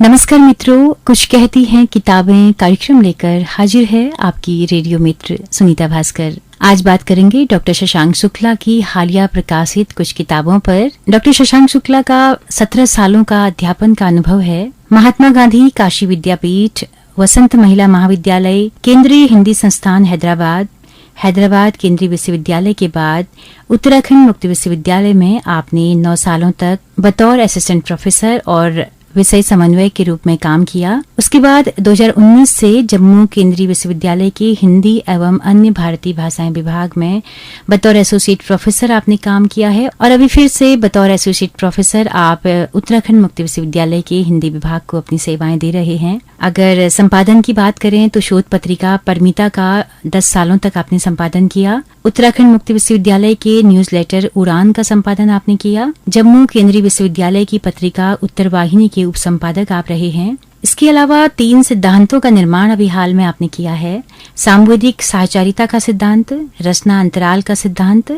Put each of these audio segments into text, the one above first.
नमस्कार मित्रों, कुछ कहती हैं किताबें कार्यक्रम लेकर हाजिर है आपकी रेडियो मित्र सुनीता भास्कर। आज बात करेंगे डॉक्टर शशांक शुक्ला की हालिया प्रकाशित कुछ किताबों पर। डॉक्टर शशांक शुक्ला का 17 सालों का अध्यापन का अनुभव है। महात्मा गांधी काशी विद्यापीठ, वसंत महिला महाविद्यालय, केंद्रीय हिंदी संस्थान हैदराबाद केंद्रीय विश्वविद्यालय के बाद उत्तराखंड मुक्त विश्वविद्यालय में आपने 9 सालों तक बतौर असिस्टेंट प्रोफेसर और विषय समन्वय के रूप में काम किया। उसके बाद 2019 से जम्मू केंद्रीय विश्वविद्यालय के हिंदी एवं अन्य भारतीय भाषाएं विभाग में बतौर एसोसिएट प्रोफेसर आपने काम किया है और अभी फिर से बतौर एसोसिएट प्रोफेसर आप उत्तराखंड मुक्त विश्वविद्यालय के हिंदी विभाग को अपनी सेवाएं दे रहे हैं। अगर संपादन की बात करें तो शोध पत्रिका परिमिता का 10 सालों तक आपने संपादन किया। उत्तराखंड मुक्त विश्वविद्यालय के न्यूज़लेटर उड़ान का संपादन आपने किया। जम्मू केंद्रीय विश्वविद्यालय की पत्रिका उत्तर वाहिनी के उप संपादक आप रहे हैं। इसके अलावा 3 सिद्धांतों का निर्माण अभी हाल में आपने किया है। सामुदायिक सहचारिता का सिद्धांत, रचना अंतराल का सिद्धांत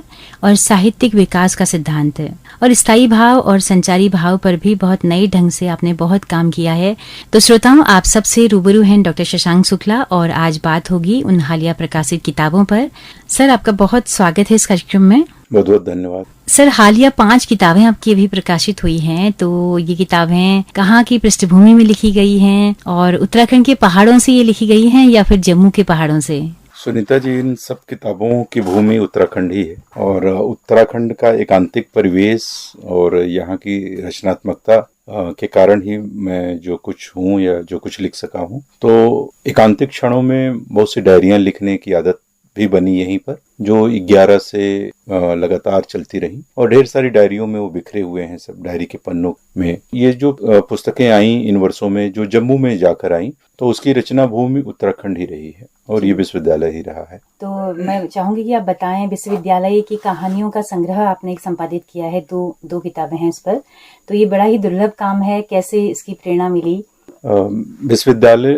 और साहित्यिक विकास का सिद्धांत, और स्थायी भाव और संचारी भाव पर भी बहुत नए ढंग से आपने बहुत काम किया है। तो श्रोताओं, आप सबसे रूबरू हैं डॉक्टर शशांक शुक्ला और आज बात होगी उन हालिया प्रकाशित किताबों पर। सर, आपका बहुत स्वागत है इस कार्यक्रम में। बहुत बहुत धन्यवाद। सर, हालिया 5 किताबें आपकी अभी प्रकाशित हुई हैं, तो ये किताबें कहाँ की पृष्ठभूमि में लिखी गई हैं और उत्तराखंड के पहाड़ों से ये लिखी गई हैं या फिर जम्मू के पहाड़ों से? सुनीता जी, इन सब किताबों की भूमि उत्तराखंड ही है और उत्तराखंड का एकांतिक परिवेश और यहाँ की रचनात्मकता के कारण ही मैं जो कुछ हूँ या जो कुछ लिख सका हूँ। तो एकांतिक क्षणों में बहुत सी डायरियां लिखने की आदत भी बनी यहीं पर, जो 11 से लगातार चलती रही और ढेर सारी डायरियों में वो बिखरे हुए हैं सब डायरी के पन्नों में। ये जो पुस्तकें आई इन वर्षों में जो जम्मू में जाकर आई, तो उसकी रचना भूमि उत्तराखंड ही रही है और ये विश्वविद्यालय ही रहा है। तो मैं चाहूंगी कि आप बताएं, विश्वविद्यालय की कहानियों का संग्रह आपने एक संपादित किया है, दो किताबें हैं इस पर, तो ये बड़ा ही दुर्लभ काम है, कैसे इसकी प्रेरणा मिली? विश्वविद्यालय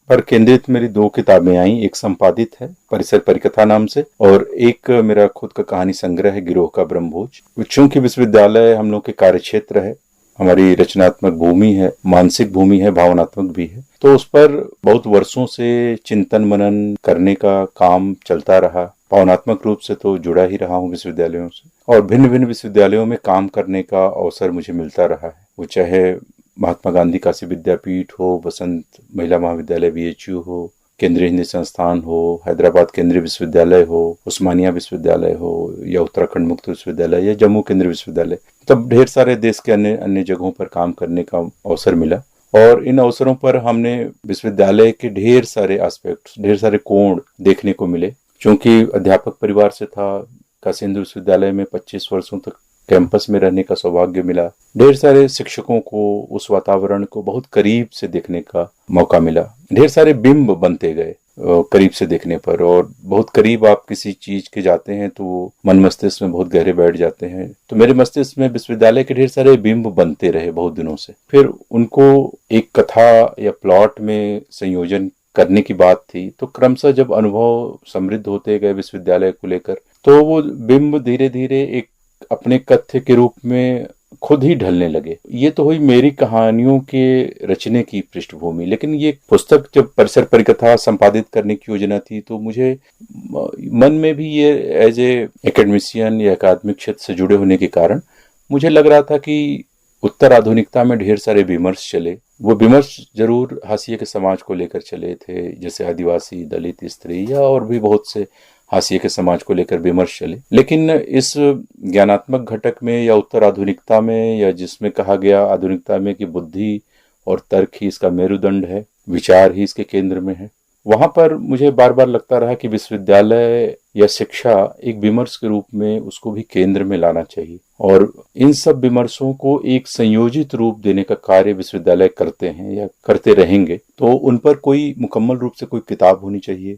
पर केंद्रित मेरी 2 किताबें आई। एक संपादित है परिसर परिकथा नाम से और एक मेरा खुद का कहानी संग्रह है गिरोह का ब्रह्मभोज। चूंकि विश्वविद्यालय हम लोग के कार्य क्षेत्र है, हमारी रचनात्मक भूमि है, मानसिक भूमि है, भावनात्मक भी है, तो उस पर बहुत वर्षों से चिंतन मनन करने का काम चलता रहा। भावनात्मक रूप से तो जुड़ा ही रहा हूँ विश्वविद्यालयों से और भिन्न भिन्न विश्वविद्यालयों में काम करने का अवसर मुझे मिलता रहा है। वो चाहे महात्मा गांधी काशी विद्यापीठ हो, वसंत महिला महाविद्यालय VHU हो, केंद्रीय हिंदी संस्थान हो, हैदराबाद केंद्रीय विश्वविद्यालय हो, उस्मानिया विश्वविद्यालय हो या उत्तराखंड मुक्त विश्वविद्यालय या जम्मू केंद्रीय विश्वविद्यालय, तब ढेर सारे देश के अन्य अन्य जगहों पर काम करने का अवसर मिला और इन अवसरों पर हमने विश्वविद्यालय के ढेर सारे एस्पेक्ट्स, ढेर सारे कोण देखने को मिले। चूंकि अध्यापक परिवार से था, काशी हिंदू विश्वविद्यालय में 25 वर्षों तक कैंपस में रहने का सौभाग्य मिला। ढेर सारे शिक्षकों को, उस वातावरण को बहुत करीब से देखने का मौका मिला। ढेर सारे बिंब बनते गए करीब से देखने पर, और बहुत करीब आप किसी चीज के जाते हैं तो वो मन मस्तिष्क में बहुत गहरे बैठ जाते हैं। तो मेरे मस्तिष्क में विश्वविद्यालय के ढेर सारे बिंब बनते रहे बहुत दिनों से। फिर उनको एक कथा या प्लॉट में संयोजन करने की बात थी, तो क्रमशः जब अनुभव समृद्ध होते गए विश्वविद्यालय को लेकर, तो वो बिंब धीरे धीरे एक अपने कथ्य के रूप में खुद ही ढलने लगे। ये तो हुई मेरी कहानियों के रचने की पृष्ठभूमि, लेकिन ये पुस्तक जब परिसर परिकथा संपादित करने की योजना थी तो मुझे मन में भी ये एज ए एकेडमिशियन या अकादमिक क्षेत्र से जुड़े होने के कारण मुझे लग रहा था कि उत्तर आधुनिकता में ढेर सारे विमर्श चले। वो विमर्श जरूर हाशिए के समाज को लेकर चले थे, जैसे आदिवासी, दलित, स्त्री या और भी बहुत से हाशिए के समाज को लेकर विमर्श चले, लेकिन इस ज्ञानात्मक घटक में या उत्तर आधुनिकता में, या जिसमें कहा गया आधुनिकता में कि बुद्धि और तर्क ही इसका मेरुदंड है, विचार ही इसके केंद्र में है, वहां पर मुझे बार बार लगता रहा कि विश्वविद्यालय या शिक्षा एक विमर्श के रूप में उसको भी केंद्र में लाना चाहिए और इन सब विमर्शों को एक संयोजित रूप देने का कार्य विश्वविद्यालय करते हैं या करते रहेंगे। तो उन पर कोई मुकम्मल रूप से कोई किताब होनी चाहिए,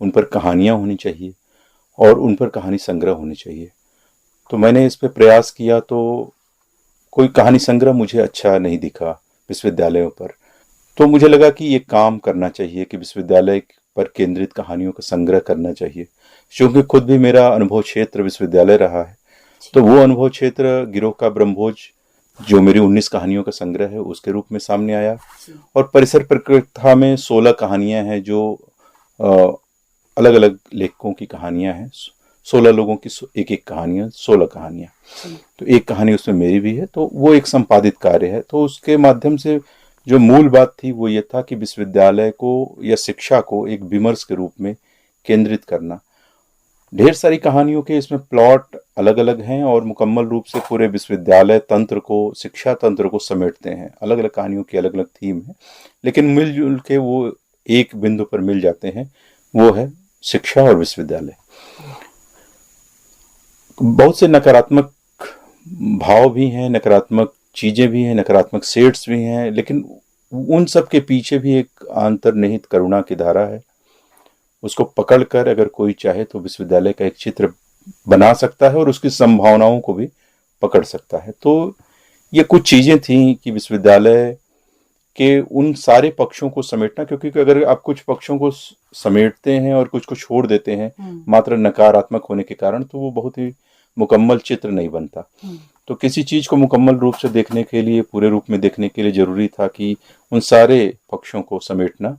उन पर कहानियां होनी चाहिए और उन पर कहानी संग्रह होनी चाहिए। तो मैंने इस पे प्रयास किया, तो कोई कहानी संग्रह मुझे अच्छा नहीं दिखा विश्वविद्यालयों पर। तो मुझे लगा कि ये काम करना चाहिए कि विश्वविद्यालय पर केंद्रित कहानियों का संग्रह करना चाहिए। क्योंकि खुद भी मेरा अनुभव क्षेत्र विश्वविद्यालय रहा है, तो वो अनुभव क्षेत्र गिरोह का ब्रह्मभोज जो मेरी 19 कहानियों का संग्रह है उसके रूप में सामने आया। और परिसर परिकथा में 16 कहानियां हैं जो अलग अलग लेखकों की कहानियां हैं। 16 लोगों की एक एक कहानियां, 16 कहानियां। तो एक कहानी उसमें मेरी भी है, तो वो एक संपादित कार्य है। तो उसके माध्यम से जो मूल बात थी वो ये था कि विश्वविद्यालय को या शिक्षा को एक विमर्श के रूप में केंद्रित करना। ढेर सारी कहानियों के इसमें प्लॉट अलग अलग हैं और मुकम्मल रूप से पूरे विश्वविद्यालय तंत्र को, शिक्षा तंत्र को समेटते हैं। अलग अलग कहानियों की अलग अलग थीम है, लेकिन मिलजुल के वो एक बिंदु पर मिल जाते हैं, वो है शिक्षा और विश्वविद्यालय। बहुत से नकारात्मक भाव भी हैं, नकारात्मक चीजें भी हैं, नकारात्मक सेट्स भी हैं, लेकिन उन सब के पीछे भी एक अंतर्निहित करुणा की धारा है। उसको पकड़कर अगर कोई चाहे तो विश्वविद्यालय का एक चित्र बना सकता है और उसकी संभावनाओं को भी पकड़ सकता है। तो ये कुछ चीजें थी कि विश्वविद्यालय के उन सारे पक्षों को समेटना, क्योंकि अगर आप कुछ पक्षों को समेटते हैं और कुछ को छोड़ देते हैं मात्र नकारात्मक होने के कारण, तो वो बहुत ही मुकम्मल चित्र नहीं बनता। तो किसी चीज को मुकम्मल रूप से देखने के लिए, पूरे रूप में देखने के लिए जरूरी था कि उन सारे पक्षों को समेटना।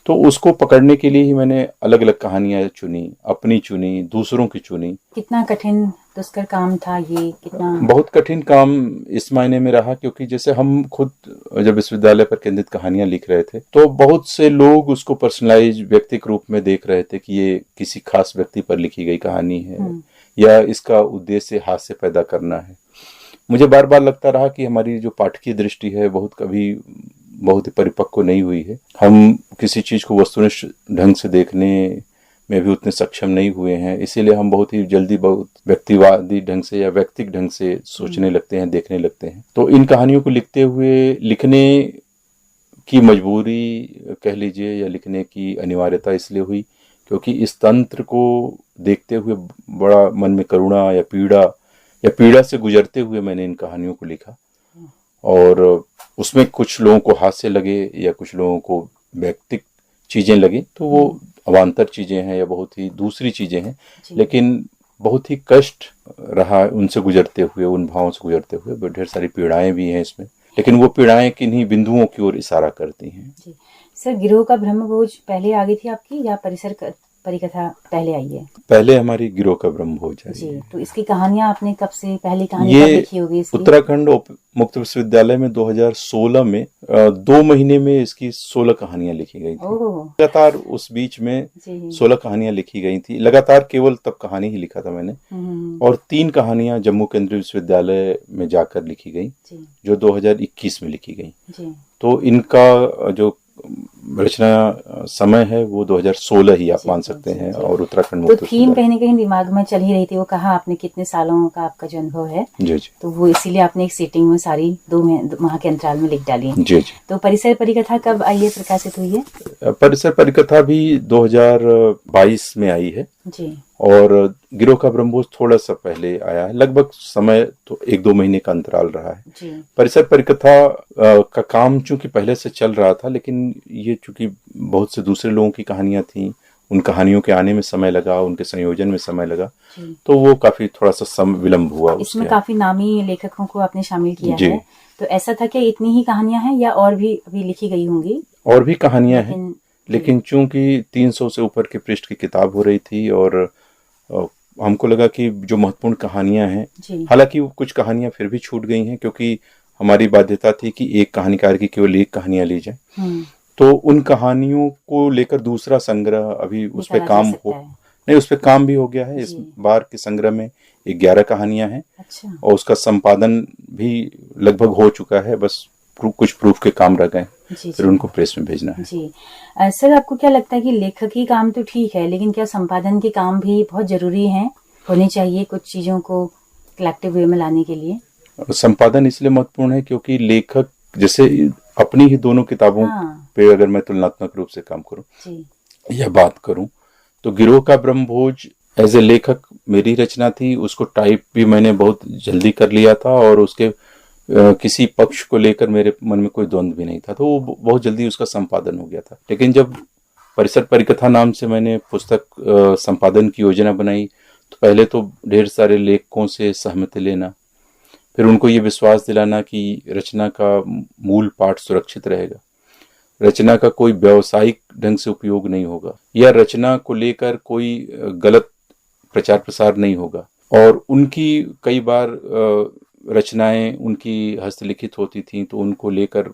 तो उसको पकड़ने के लिए ही मैंने अलग अलग कहानियां चुनी, अपनी चुनी, दूसरों की चुनी। कितना कठिन दुष्कर काम था ये, कितना बहुत कठिन काम इस मायने में रहा, क्योंकि जैसे हम खुद जब विश्वविद्यालय पर केंद्रित कहानियां लिख रहे थे तो बहुत से लोग उसको पर्सनलाइज व्यक्तिक रूप में देख रहे थे कि ये किसी खास व्यक्ति पर लिखी गई कहानी है या इसका उद्देश्य हास्य पैदा करना है। मुझे बार बार लगता रहा कि हमारी जो पाठकीय दृष्टि है बहुत ही परिपक्व नहीं हुई है। हम किसी चीज को वस्तुनिष्ठ ढंग से देखने में भी उतने सक्षम नहीं हुए हैं, इसीलिए हम बहुत ही जल्दी बहुत व्यक्तिवादी ढंग से या व्यक्तिक ढंग से सोचने लगते हैं, देखने लगते हैं। तो इन कहानियों को लिखते हुए लिखने की मजबूरी कह लीजिए या लिखने की अनिवार्यता इसलिए हुई क्योंकि इस तंत्र को देखते हुए बड़ा मन में करुणा या पीड़ा से गुजरते हुए मैंने इन कहानियों को लिखा। और उसमें कुछ लोगों को हास्य लगे या कुछ लोगों को व्यक्तिक चीजें लगी, तो वो अवान्तर चीजें हैं या बहुत ही दूसरी चीजें हैं, लेकिन बहुत ही कष्ट रहा उनसे गुजरते हुए, उन भावों से गुजरते हुए। ढेर सारी पीड़ाएं भी हैं इसमें, लेकिन वो पीड़ाएं किन्हीं बिंदुओं की ओर इशारा करती हैं। जी। सर, गिरोह का ब्रह्मभोज पहले आ गई थी आपकी या परिसर परिकथा पहले आई है? पहले हमारी गिरोह का ब्रह्मभोज आई है। तो इसकी कहानियां आपने कब से, पहली कहानी कब लिखी होगी इसकी? उत्तराखंड मुक्त विश्वविद्यालय में 2016 में 2 महीने में इसकी 16 कहानियां लिखी गई थी। लगातार उस बीच में 16 कहानियां लिखी गई थी लगातार। केवल तब कहानी ही लिखा था मैंने, और 3 कहानियां जम्मू केंद्रीय विश्वविद्यालय में जाकर लिखी गई जो 2021 में लिखी गई। तो इनका जो रचना समय है वो 2016 ही आप मान सकते हैं। और उत्तराखंड तो थीम कहीं न कहीं दिमाग में चल ही रही थी, वो कहा आपने कितने सालों का आपका जो अनुभव है जी। तो वो इसीलिए आपने एक सीटिंग में सारी 2 माह के अंतराल में लिख डाली जी। तो परिसर परिकथा कब आई है, प्रकाशित हुई है? परिसर परिकथा भी 2022 में आई है जी। और गिरोह का ब्रह्मभोज थोड़ा सा पहले आया है, लगभग समय तो 1-2 महीने का अंतराल रहा है जी। परिसर परिकथा का काम चूंकि पहले से चल रहा था, लेकिन ये चूंकि बहुत से दूसरे लोगों की कहानियां थी, उन कहानियों के आने में समय लगा, उनके संयोजन में समय लगा, तो वो काफी थोड़ा सा विलम्ब हुआ। इसमें काफी नामी लेखकों को आपने शामिल किया है, तो ऐसा था कि इतनी ही कहानियां हैं या और भी अभी लिखी गई होंगी? और भी कहानियां हैं, लेकिन चूंकि 300 से ऊपर के पृष्ठ की किताब हो रही थी और हमको लगा कि जो महत्वपूर्ण कहानियां हैं, हालांकि कुछ कहानियां फिर भी छूट गई हैं क्योंकि हमारी बाध्यता थी कि एक कहानीकार की केवल एक कहानियां ली जाए, तो उन कहानियों को लेकर दूसरा संग्रह अभी उस पर काम उस पर काम भी हो गया है। इस बार के संग्रह में 11 कहानियां हैं। अच्छा। और उसका संपादन भी लगभग हो चुका है, बस कुछ प्रूफ के काम रह गए, फिर उनको प्रेस में भेजना है जी। सर, आपको क्या लगता है कि लेखकी काम तो ठीक है, लेकिन क्या संपादन के काम भी बहुत जरूरी हैं, होने चाहिए कुछ चीजों को कलेक्टिव वे में लाने के लिए? संपादन इसलिए महत्वपूर्ण है क्योंकि लेखक, जैसे अपनी ही दोनों किताबों पे अगर मैं तुलनात्मक रूप से काम करूं या बात करूं, तो गिरोह का ब्रह्मभोज एज ए लेखक मेरी रचना थी। उसको टाइप भी मैंने बहुत जल्दी कर लिया था और उसके किसी पक्ष को लेकर मेरे मन में कोई द्वंद्व भी नहीं था, तो वो बहुत जल्दी उसका संपादन हो गया था। लेकिन जब परिसर परिकथा नाम से मैंने पुस्तक संपादन की योजना बनाई, तो पहले तो ढेर सारे लेखकों से सहमति लेना, फिर उनको ये विश्वास दिलाना कि रचना का मूल पाठ सुरक्षित रहेगा, रचना का कोई व्यावसायिक ढंग से उपयोग नहीं होगा, या रचना को लेकर कोई गलत प्रचार प्रसार नहीं होगा। और उनकी कई बार रचनाएं उनकी हस्तलिखित होती थी, तो उनको लेकर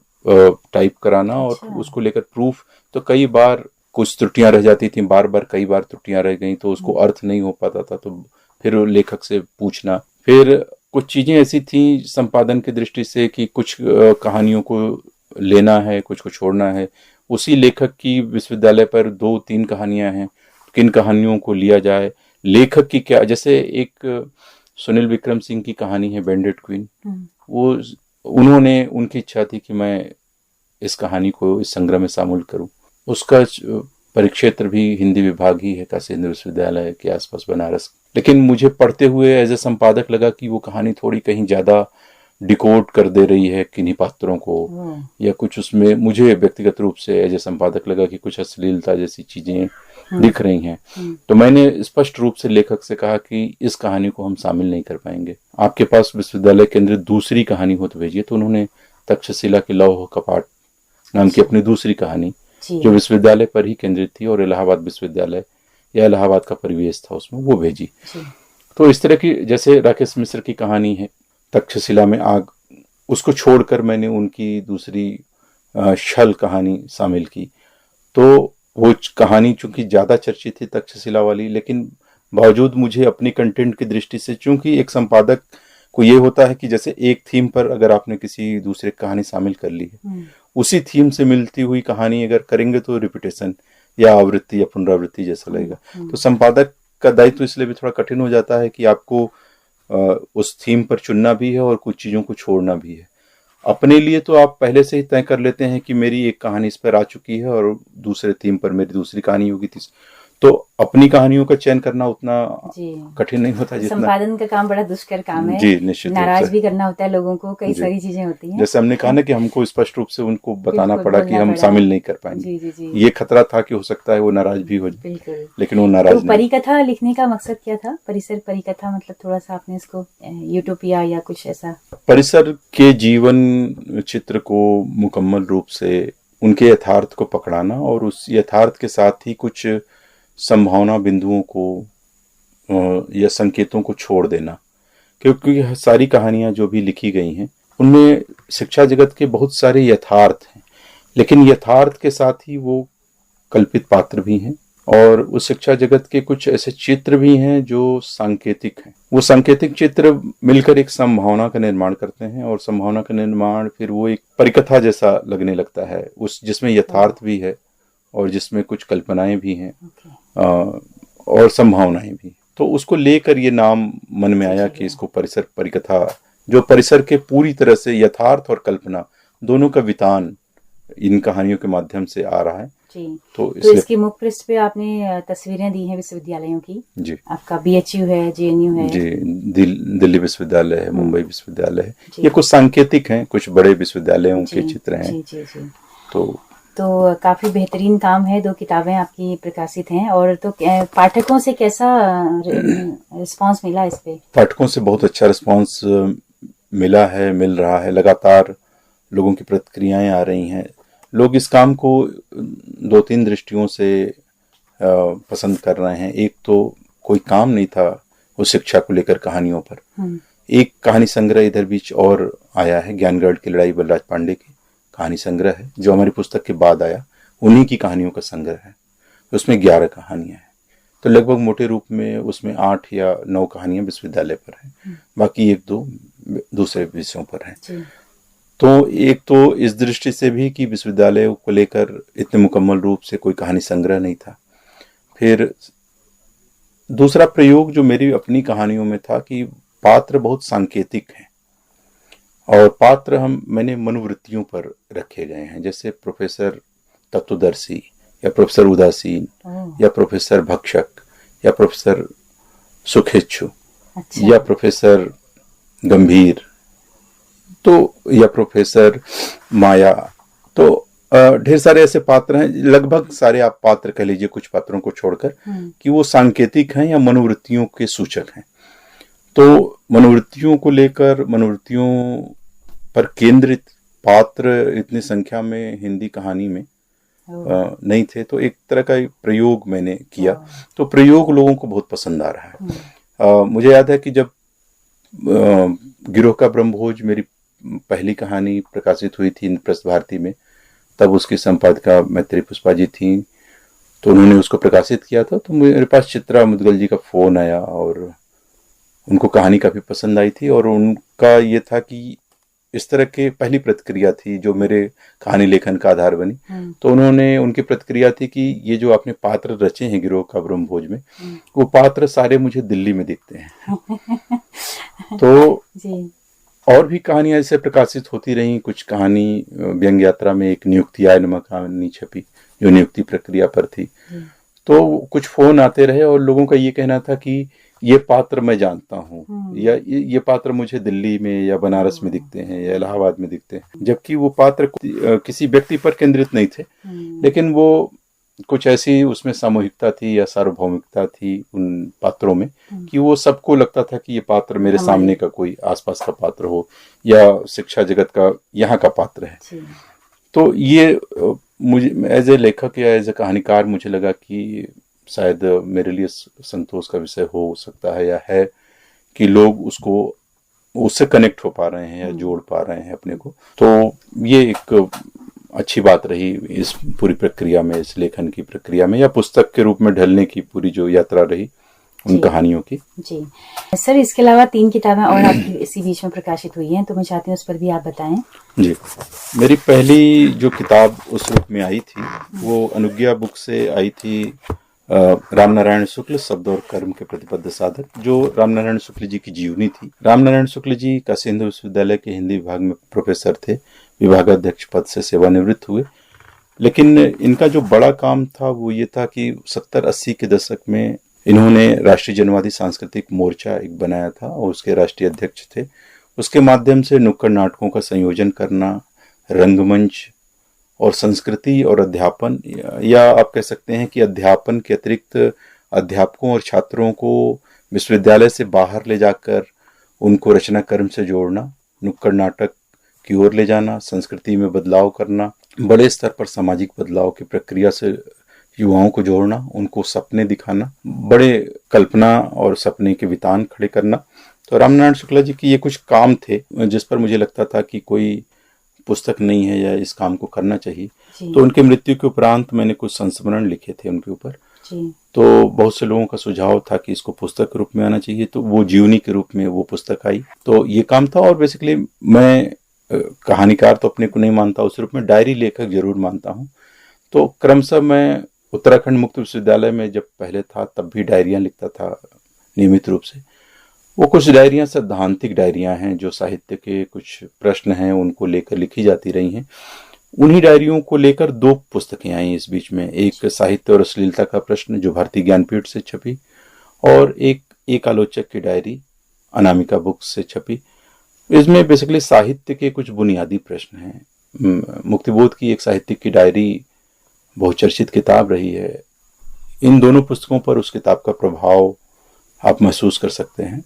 टाइप कराना और उसको लेकर प्रूफ, तो कई बार कुछ त्रुटियां रह जाती थी, बार बार कई बार त्रुटियां रह गई, तो उसको अर्थ नहीं हो पाता था, तो फिर लेखक से पूछना। फिर कुछ चीजें ऐसी थी संपादन की दृष्टि से कि कुछ कहानियों को लेना है, कुछ को छोड़ना है। उसी लेखक की विश्वविद्यालय पर 2-3 कहानियां हैं, किन कहानियों को लिया जाए, लेखक की क्या, जैसे एक सुनील विक्रम सिंह की कहानी है बैंडेड क्वीन, वो उन्होंने, उनकी इच्छा थी कि मैं इस कहानी को इस संग्रह में शामिल करूं। उसका परिक्षेत्र भी हिंदी विभाग ही है काशी हिंदू विश्वविद्यालय के आसपास बनारस। लेकिन मुझे पढ़ते हुए एज ए संपादक लगा कि वो कहानी थोड़ी कहीं ज्यादा डिकोड कर दे रही है किन्हीं पात्रों को, या कुछ उसमें मुझे व्यक्तिगत रूप से एज ए संपादक लगा कि कुछ अश्लीलता जैसी चीजें दिख रही हैं। तो मैंने स्पष्ट रूप से लेखक से कहा कि इस कहानी को हम शामिल नहीं कर पाएंगे, आपके पास विश्वविद्यालय केंद्रित दूसरी कहानी हो तो भेजिए। तो उन्होंने तक्षशिला के लौह कपाट नाम की अपनी दूसरी कहानी, जो विश्वविद्यालय पर ही केंद्रित थी और इलाहाबाद विश्वविद्यालय या इलाहाबाद का परिवेश था उसमें, वो भेजी। तो इस तरह की, जैसे राकेश मिश्र की कहानी है तक्षशिला में आग, उसको छोड़कर मैंने उनकी दूसरी शल कहानी शामिल की। तो वो कहानी चूंकि ज्यादा चर्चित थी तक्षशिला वाली, लेकिन बावजूद मुझे अपनी कंटेंट की दृष्टि से, चूंकि एक संपादक को ये होता है कि जैसे एक थीम पर अगर आपने किसी दूसरे कहानी शामिल कर ली है, उसी थीम से मिलती हुई कहानी अगर करेंगे तो रिपीटेशन या आवृत्ति या पुनरावृत्ति जैसा लगेगा। तो संपादक का दायित्व इसलिए भी थोड़ा कठिन हो जाता है कि आपको उस थीम पर चुनना भी है और कुछ चीजों को छोड़ना भी है। अपने लिए तो आप पहले से ही तय कर लेते हैं कि मेरी एक कहानी इस पर आ चुकी है और दूसरे थीम पर मेरी दूसरी कहानी होगी, तो अपनी कहानियों का चयन करना उतना कठिन नहीं होता जितना संपादन का काम बड़ा दुष्कर काम है। जी, निश्चित नाराज भी करना होता है लोगों को, कई सारी चीजें होती हैं। जैसे हमने कहा ना कि हमको स्पष्ट रूप से उनको बताना पड़ा कि हम शामिल नहीं कर पाएंगे। जी। ये खतरा था कि हो सकता है वो नाराज भी हो जाए, बिल्कुल, लेकिन वो नाराज नहीं। परिकथा लिखने का मकसद क्या था? परिसर परिकथा मतलब थोड़ा सा आपने इसको यूटोपिया या कुछ ऐसा, परिसर के जीवन चित्र को मुकम्मल रूप से उनके यथार्थ को पकड़ाना और उस यथार्थ के साथ ही कुछ संभावना बिंदुओं को या संकेतों को छोड़ देना, क्योंकि सारी कहानियां जो भी लिखी गई हैं उनमें शिक्षा जगत के बहुत सारे यथार्थ हैं, लेकिन यथार्थ के साथ ही वो कल्पित पात्र भी हैं और उस शिक्षा जगत के कुछ ऐसे चित्र भी हैं जो सांकेतिक हैं। वो सांकेतिक चित्र मिलकर एक संभावना का निर्माण करते हैं और संभावना का निर्माण फिर वो एक परिकथा जैसा लगने लगता है, उस जिसमें यथार्थ भी है और जिसमें कुछ कल्पनाएं भी हैं और संभावनाएं भी। तो उसको लेकर ये नाम मन में आया कि इसको परिसर परिकथा, जो परिसर के पूरी तरह से यथार्थ और कल्पना दोनों का वितान इन कहानियों के माध्यम से आ रहा है। तो इसके मुख पृष्ठ पे आपने तस्वीरें दी हैं विश्वविद्यालयों की। जी, आपका BHU है, JNU है, जी, दिल्ली विश्वविद्यालय है, मुंबई विश्वविद्यालय है। ये कुछ सांकेतिक हैं, कुछ बड़े विश्वविद्यालयों के चित्र हैं। जी। तो काफी बेहतरीन काम है, 2 किताबें आपकी प्रकाशित हैं। और तो पाठकों से कैसा रिस्पांस मिला इस पे? पाठकों से बहुत अच्छा रिस्पांस मिला है, मिल रहा है, लगातार लोगों की प्रतिक्रियाएं आ रही हैं। लोग इस काम को 2-3 दृष्टियों से पसंद कर रहे हैं। एक तो कोई काम नहीं था उस शिक्षा को लेकर कहानियों पर। एक कहानी संग्रह इधर बीच और आया है, ज्ञानगढ़ की लड़ाई, बलराज पांडे की कहानी संग्रह है, जो हमारी पुस्तक के बाद आया, उन्हीं की कहानियों का संग्रह है। उसमें 11 कहानियां हैं, तो लगभग मोटे रूप में उसमें 8 या 9 कहानियां विश्वविद्यालय पर हैं, बाकी 1-2 दूसरे विषयों पर हैं। तो एक तो इस दृष्टि से भी कि विश्वविद्यालय को लेकर इतने मुकम्मल रूप से कोई कहानी संग्रह नहीं था। फिर दूसरा प्रयोग जो मेरी अपनी कहानियों में था कि पात्र बहुत सांकेतिक हैं और पात्र मैंने मनोवृत्तियों पर रखे गए हैं, जैसे प्रोफेसर तत्वदर्शी या प्रोफेसर उदासीन या प्रोफेसर भक्षक या प्रोफेसर सुखेच्छु या प्रोफेसर गंभीर, तो या प्रोफेसर माया। तो ढेर सारे ऐसे पात्र हैं, लगभग सारे आप पात्र कह लीजिए कुछ पात्रों को छोड़कर, कि वो सांकेतिक हैं या मनोवृत्तियों के सूचक हैं। तो मनोवृत्तियों को लेकर, मनोवृत्तियों पर केंद्रित पात्र इतनी संख्या में हिंदी कहानी में नहीं थे, तो एक तरह का प्रयोग मैंने किया। तो प्रयोग लोगों को बहुत पसंद आ रहा है। मुझे याद है कि जब गिरोह का ब्रह्मभोज मेरी पहली कहानी प्रकाशित हुई थी इंद्रप्रस्थ भारती में, तब उसकी संपादिका मैत्री पुष्पा जी थी, तो उन्होंने उसको प्रकाशित किया था। तो मेरे पास चित्रा मुदगल जी का फोन आया और उनको कहानी काफी पसंद आई थी, और उनका ये था कि इस तरह की पहली प्रतिक्रिया थी जो मेरे कहानी लेखन का आधार बनी। तो उनकी प्रतिक्रिया थी कि ये जो आपने पात्र रचे हैं गिरोह का ब्रह्मभोज में, वो पात्र सारे मुझे दिल्ली में दिखते हैं। तो और भी कहानियां ऐसे प्रकाशित होती रही। कुछ कहानी व्यंग यात्रा में एक नियुक्ति आय नामक कहानी छपी जो नियुक्ति प्रक्रिया पर थी। तो कुछ फोन आते रहे और लोगों का ये कहना था कि ये पात्र मैं जानता हूँ, या ये पात्र मुझे दिल्ली में या बनारस में दिखते हैं या इलाहाबाद में दिखते हैं, जबकि वो पात्र किसी व्यक्ति पर केंद्रित नहीं थे, लेकिन वो कुछ ऐसी उसमें सामूहिकता थी या सार्वभौमिकता थी उन पात्रों में कि वो सबको लगता था कि ये पात्र मेरे सामने का कोई आसपास का पात्र हो या शिक्षा जगत का यहाँ का पात्र है। तो ये मुझे एज ए लेखक या एज ए कहानीकार मुझे लगा कि शायद मेरे लिए संतोष का विषय हो सकता है या है कि लोग उससे कनेक्ट हो पा रहे हैं या जोड़ पा रहे हैं अपने को। तो ये एक अच्छी बात रही इस पूरी प्रक्रिया में, इस लेखन की प्रक्रिया में, या पुस्तक के रूप में ढलने की पूरी जो यात्रा रही उन कहानियों की। जी सर, इसके अलावा 3 किताबें और आपकी इसी बीच में प्रकाशित हुई हैं, तो मैं चाहती हूँ उस पर भी आप बताएं। जी, मेरी पहली जो किताब उस रूप में आई थी वो अनुज्ञा बुक से आई थी, रामनारायण शुक्ल शब्द और कर्म के प्रतिबद्ध साधक, जो रामनारायण शुक्ल जी की जीवनी थी। रामनारायण शुक्ल जी काशी हिंदू विश्वविद्यालय के हिंदी विभाग में प्रोफेसर थे, विभागाध्यक्ष पद से सेवानिवृत्त हुए। लेकिन इनका जो बड़ा काम था वो ये था कि 70-80 के दशक में इन्होंने राष्ट्रीय जनवादी सांस्कृतिक मोर्चा एक बनाया था और उसके राष्ट्रीय अध्यक्ष थे। उसके माध्यम से नुक्कड़ नाटकों का संयोजन करना, रंगमंच और संस्कृति और अध्यापन, या आप कह सकते हैं कि अध्यापन के अतिरिक्त अध्यापकों और छात्रों को विश्वविद्यालय से बाहर ले जाकर उनको रचना कर्म से जोड़ना, नुक्कड़ नाटक की ओर ले जाना, संस्कृति में बदलाव करना, बड़े स्तर पर सामाजिक बदलाव की प्रक्रिया से युवाओं को जोड़ना, उनको सपने दिखाना, बड़े कल्पना और सपने के वितान खड़े करना। तो रामनारायण शुक्ला जी की ये कुछ काम थे जिस पर मुझे लगता था कि कोई पुस्तक नहीं है या इस काम को करना चाहिए। तो उनके मृत्यु के उपरांत मैंने कुछ संस्मरण लिखे थे उनके ऊपर। तो बहुत से लोगों का सुझाव था कि इसको पुस्तक के रूप में आना चाहिए, तो वो जीवनी के रूप में वो पुस्तक आई। तो ये काम था, और बेसिकली मैं कहानीकार तो अपने को नहीं मानता, उस रूप में डायरी लेखक जरूर मानता हूँ। तो क्रमशः मैं उत्तराखंड मुक्त विश्वविद्यालय में जब पहले था तब भी डायरियां लिखता था नियमित रूप से। वो कुछ डायरियां सैद्धांतिक डायरियां हैं, जो साहित्य के कुछ प्रश्न हैं उनको लेकर लिखी जाती रही हैं। उन्हीं डायरियों को लेकर 2 पुस्तकें आई इस बीच में, एक साहित्य और अश्लीलता का प्रश्न जो भारतीय ज्ञानपीठ से छपी, और एक आलोचक की डायरी अनामिका बुक्स से छपी। इसमें बेसिकली साहित्य के कुछ बुनियादी प्रश्न हैं। मुक्तिबोध की एक साहित्यिक की डायरी बहुचर्चित किताब रही है। इन दोनों पुस्तकों पर उस किताब का प्रभाव आप महसूस कर सकते हैं।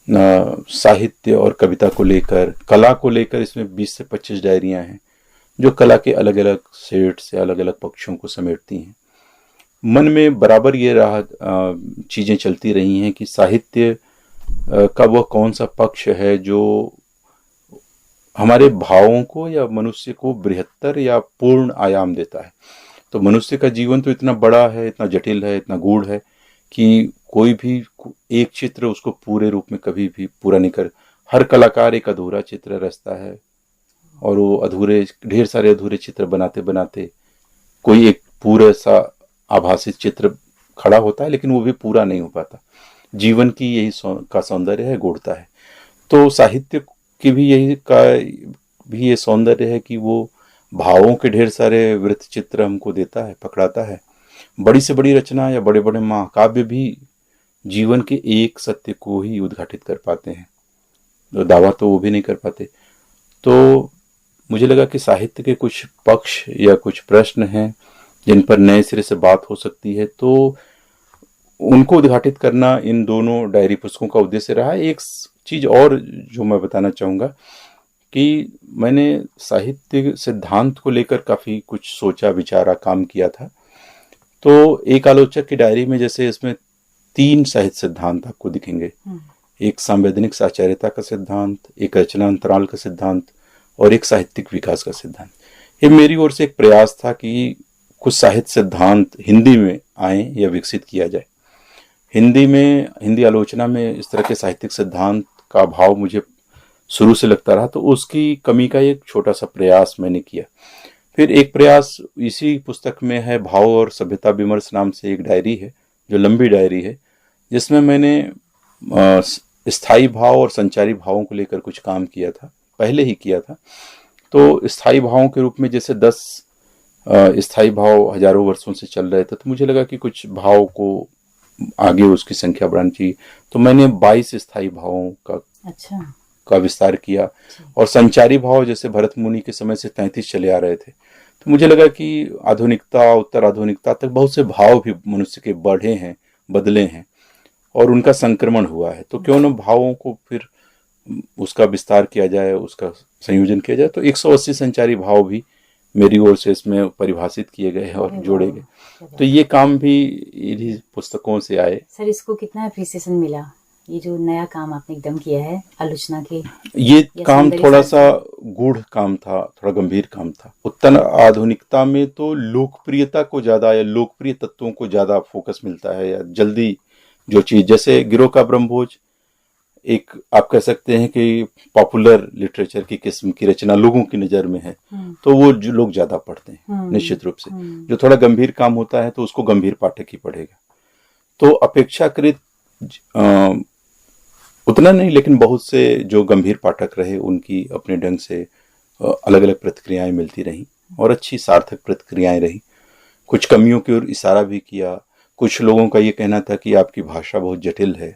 साहित्य और कविता को लेकर, कला को लेकर इसमें 20 से 25 डायरियां हैं जो कला के अलग अलग सेट से अलग अलग पक्षों को समेटती हैं। मन में बराबर ये चीजें चलती रही हैं कि साहित्य का वह कौन सा पक्ष है जो हमारे भावों को या मनुष्य को बृहत्तर या पूर्ण आयाम देता है। तो मनुष्य का जीवन तो इतना बड़ा है, इतना जटिल है, इतना गूढ़ है कि कोई भी एक चित्र उसको पूरे रूप में कभी भी पूरा नहीं कर। हर कलाकार एक अधूरा चित्र रचता है और वो ढेर सारे अधूरे चित्र बनाते बनाते कोई एक पूरा सा आभासी चित्र खड़ा होता है, लेकिन वो भी पूरा नहीं हो पाता। जीवन की यही का सौंदर्य है, गूढ़ता है। तो साहित्य की भी ये सौंदर्य है कि वो भावों के ढेर सारे वृत्त चित्र हमको देता है, पकड़ाता है। बड़ी से बड़ी रचना या बड़े बड़े महाकाव्य भी जीवन के एक सत्य को ही उद्घाटित कर पाते हैं, तो दावा तो वो भी नहीं कर पाते। तो मुझे लगा कि साहित्य के कुछ पक्ष या कुछ प्रश्न हैं जिन पर नए सिरे से बात हो सकती है। तो उनको उद्घाटित करना इन दोनों डायरी पुस्तकों का उद्देश्य रहा। एक चीज और जो मैं बताना चाहूंगा कि मैंने साहित्य सिद्धांत को लेकर काफी कुछ सोचा, विचारा, काम किया था। तो एक आलोचक की डायरी में जैसे इसमें 3 साहित्य सिद्धांत आपको दिखेंगे। एक संवैधानिक साचार्यता का सिद्धांत, एक रचना अंतराल का सिद्धांत और एक साहित्यिक विकास का सिद्धांत। ये मेरी ओर से एक प्रयास था कि कुछ साहित्य सिद्धांत हिंदी में आए या विकसित किया जाए। हिंदी आलोचना में इस तरह के साहित्यिक सिद्धांत का अभाव मुझे शुरू से लगता रहा, तो उसकी कमी का एक छोटा सा प्रयास मैंने किया। फिर एक प्रयास इसी पुस्तक में है, भाव और सभ्यता विमर्श नाम से एक डायरी है, जो लंबी डायरी है, जिसमें मैंने स्थायी भाव और संचारी भावों को लेकर कुछ काम किया था, पहले ही किया था। तो स्थायी भावों के रूप में जैसे 10 स्थायी भाव हजारों वर्षों से चल रहे थे, तो मुझे लगा कि कुछ भाव को आगे उसकी संख्या बढ़ानी चाहिए, तो मैंने 22 स्थायी भावों का विस्तार किया। और संचारी भाव जैसे भरत मुनि के समय से 33 चले आ रहे थे, तो मुझे लगा कि आधुनिकता, उत्तर आधुनिकता तक बहुत से भाव भी मनुष्य के बढ़े हैं, बदले हैं और उनका संक्रमण हुआ है, तो क्यों न भावों को फिर उसका विस्तार किया जाए, उसका संयोजन किया जाए। तो 180 संचारी भाव भी मेरी ओर से इसमें परिभाषित किए गए और जोड़े गए। तो ये काम भी इन्हीं पुस्तकों से आए। सर, इसको कितना अप्रिसिएशन मिला, ये जो नया काम आपने एकदम किया है आलोचना के? ये काम थोड़ा सा गूढ़ काम था, थोड़ा गंभीर काम था। उत्तर आधुनिकता में तो लोकप्रियता को ज्यादा या लोकप्रिय तत्वों को ज्यादा फोकस मिलता है, या जल्दी जो चीज, जैसे गिरोह का ब्रह्मभोज एक आप कह सकते हैं कि पॉपुलर लिटरेचर की किस्म की रचना लोगों की नजर में है, तो वो जो लोग ज्यादा पढ़ते हैं निश्चित रूप से। जो थोड़ा गंभीर काम होता है तो उसको गंभीर पाठक ही पढ़ेगा। तो अपेक्षाकृत उतना नहीं, लेकिन बहुत से जो गंभीर पाठक रहे उनकी अपने ढंग से अलग अलग प्रतिक्रियाएं मिलती रही और अच्छी सार्थक प्रतिक्रियाएं रही। कुछ कमियों की ओर इशारा भी किया। कुछ लोगों का ये कहना था कि आपकी भाषा बहुत जटिल है।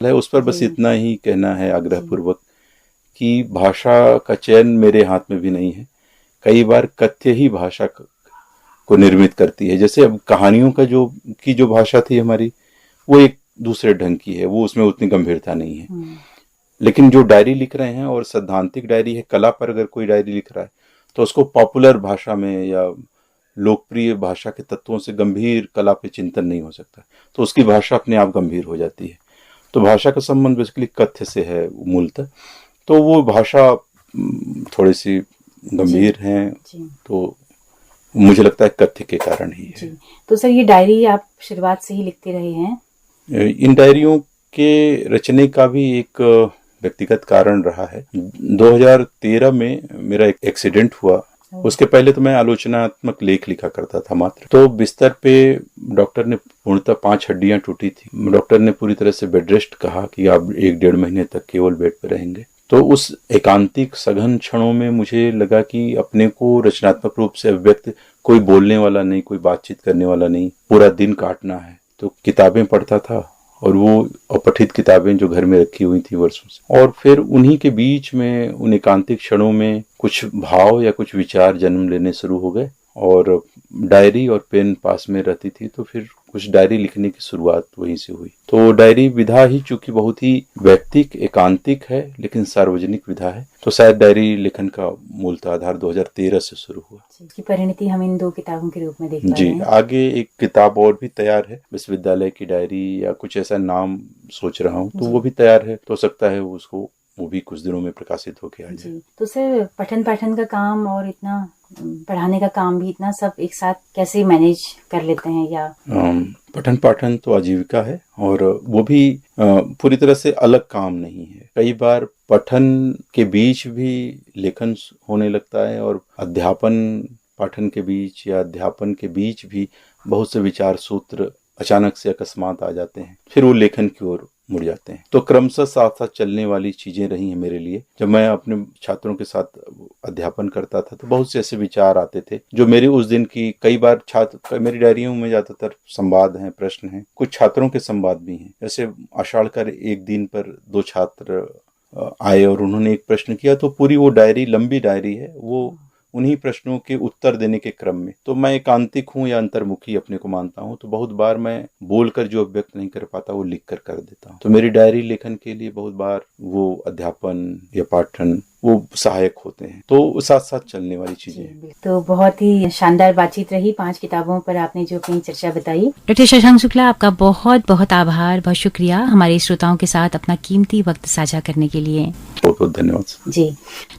उस पर बस इतना ही कहना है आग्रहपूर्वक कि भाषा का चयन मेरे हाथ में भी नहीं है। कई बार कथ्य ही भाषा को निर्मित करती है। जैसे अब कहानियों का जो भाषा थी हमारी, वो एक दूसरे ढंग की है, वो उसमें उतनी गंभीरता नहीं है। लेकिन जो डायरी लिख रहे हैं और सैद्धांतिक डायरी है, कला पर अगर कोई डायरी लिख रहा है तो उसको पॉपुलर भाषा में या लोकप्रिय भाषा के तत्वों से गंभीर कला पे चिंतन नहीं हो सकता, तो उसकी भाषा अपने आप गंभीर हो जाती है। तो भाषा का संबंध बेसिकली कथ्य से है मूलतः, तो वो भाषा थोड़ी सी गंभीर है, तो मुझे लगता है कथ्य के कारण ही है। तो सर, ये डायरी आप शुरुआत से ही लिखते रहे हैं? इन डायरियों के रचने का भी एक व्यक्तिगत कारण रहा है। 2013 में मेरा एक एक्सीडेंट हुआ। उसके पहले तो मैं आलोचनात्मक लेख लिखा करता था मात्र। तो बिस्तर पे डॉक्टर ने पूर्णतः 5 हड्डियां टूटी थी। डॉक्टर ने पूरी तरह से बेड रेस्ट कहा कि आप 1-1.5 महीने तक केवल बेड पे रहेंगे। तो उस एकांतिक सघन क्षणों में मुझे लगा कि अपने को रचनात्मक रूप से अभिव्यक्त, कोई बोलने वाला नहीं, कोई बातचीत करने वाला नहीं, पूरा दिन काटना है। तो किताबें पढ़ता था, और वो अपठित किताबें जो घर में रखी हुई थी वर्षों से। और फिर उन्हीं के बीच में, उन एकांतिक क्षणों में कुछ भाव या कुछ विचार जन्म लेने शुरू हो गए, और डायरी और पेन पास में रहती थी, तो फिर कुछ डायरी लिखने की शुरुआत वहीं से हुई। तो डायरी विधा ही चूंकि बहुत ही व्यक्तिक, एकांतिक है, लेकिन सार्वजनिक विधा है, तो शायद डायरी लेखन का मूलतः आधार 2013 से शुरू हुआ। इसकी परिणति हम इन 2 किताबों के रूप में देख पा रहे हैं। आगे एक किताब और भी तैयार है, विश्वविद्यालय की डायरी या कुछ ऐसा नाम सोच रहा हूँ, तो वो भी तैयार है। तो सकता है वो भी कुछ दिनों में प्रकाशित होके आ जाए। तो सर, पठन पाठन का काम और इतना पढ़ाने का काम भी, इतना सब एक साथ कैसे मैनेज कर लेते हैं? या पठन पाठन तो आजीविका है, और वो भी पूरी तरह से अलग काम नहीं है। कई बार पठन के बीच भी लेखन होने लगता है, और अध्यापन पाठन के बीच या अध्यापन के बीच भी बहुत से विचार सूत्र अचानक से अकस्मात आ जाते हैं, फिर वो लेखन की ओर मुड़ जाते हैं। तो क्रमशः साथ साथ चलने वाली चीजें रही हैं मेरे लिए। जब मैं अपने छात्रों के साथ अध्यापन करता था तो बहुत से ऐसे विचार आते थे जो मेरी उस दिन की, कई बार मेरी डायरियों में ज्यादातर संवाद हैं, प्रश्न हैं, कुछ छात्रों के संवाद भी हैं। जैसे आषाढ़ का एक दिन पर 2 छात्र आए और उन्होंने एक प्रश्न किया, तो पूरी वो डायरी, लंबी डायरी है, वो उन्हीं प्रश्नों के उत्तर देने के क्रम में। तो मैं एकांतिक हूँ या अंतर्मुखी अपने को मानता हूँ, तो बहुत बार मैं बोलकर जो अभिव्यक्त नहीं कर पाता वो लिख कर देता हूँ। तो मेरी डायरी लेखन के लिए बहुत बार वो अध्यापन या पाठन वो सहायक होते हैं। तो साथ साथ चलने वाली चीजें हैं। तो बहुत ही शानदार बातचीत रही। 5 किताबों पर आपने जो अपनी चर्चा बताई। डॉक्टर शशांक शुक्ला, आपका बहुत बहुत आभार, बहुत शुक्रिया हमारे श्रोताओं के साथ अपना कीमती वक्त साझा करने के लिए। बहुत बहुत धन्यवाद जी।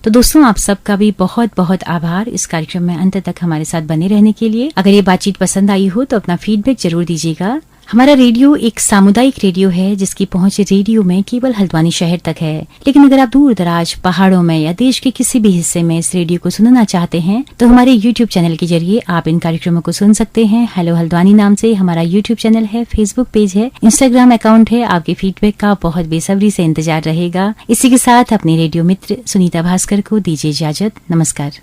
तो दोस्तों, आप सबका भी बहुत बहुत आभार इस कार्यक्रम में अंत तक हमारे साथ बने रहने के लिए। अगर ये बातचीत पसंद आई हो तो अपना फीडबैक जरूर दीजिएगा। हमारा रेडियो एक सामुदायिक रेडियो है जिसकी पहुंच रेडियो में केवल हल्द्वानी शहर तक है। लेकिन अगर आप दूर दराज पहाड़ों में या देश के किसी भी हिस्से में इस रेडियो को सुनना चाहते हैं तो हमारे YouTube चैनल के जरिए आप इन कार्यक्रमों को सुन सकते हैं। हेलो हल्द्वानी नाम से हमारा YouTube चैनल है, फेसबुक पेज है, Instagram अकाउंट है। आपके फीडबैक का बहुत बेसब्री से इंतजार रहेगा। इसी के साथ अपने रेडियो मित्र सुनीता भास्कर को दीजिए इजाजत। नमस्कार।